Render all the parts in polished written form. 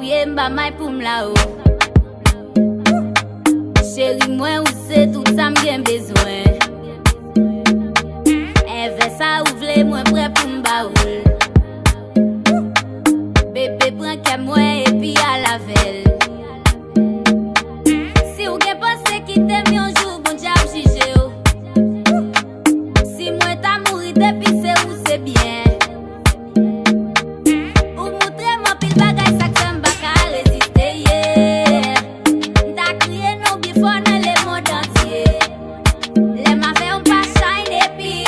crier m'a mai pour m'la haut. Chérie moi ou c'est tout ça m'gen besoin. Fait ça ouvre moi prêt pour m'baoul. Bébé prend qu'à moi et puis à la velle. Si ou gen pensé quitter un jour bon diable jugé ou. Si moi t'a mouri depuis c'est où c'est bien. Ou montrer moi pile bagay ça que m'pa ka résister yeah. T'a crié non bien fort dans le monde entier. Les m'a fait un pas shine et puis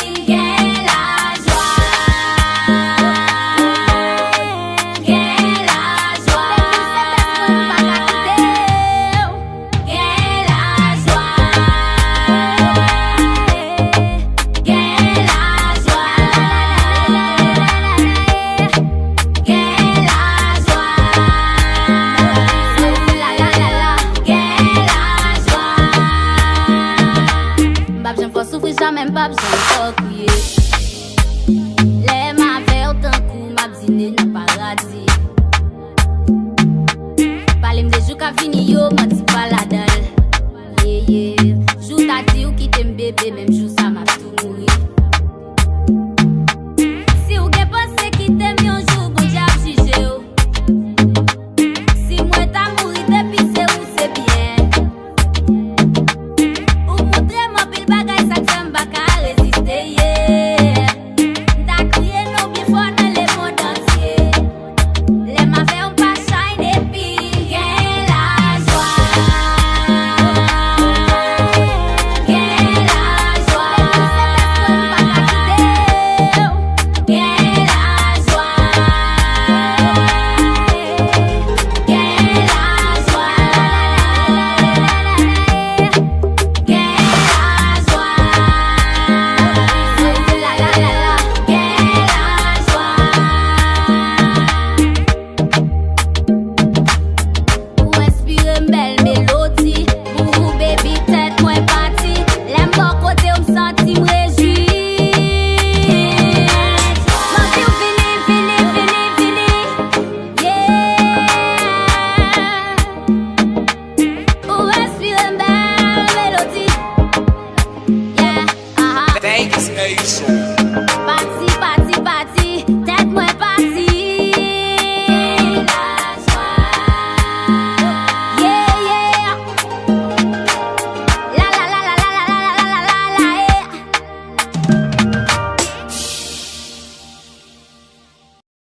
même pas besoin de crier. Les m'a fait autant coup, m'a dîné dans paradis. Parlez-moi des jours qu'a fini yo.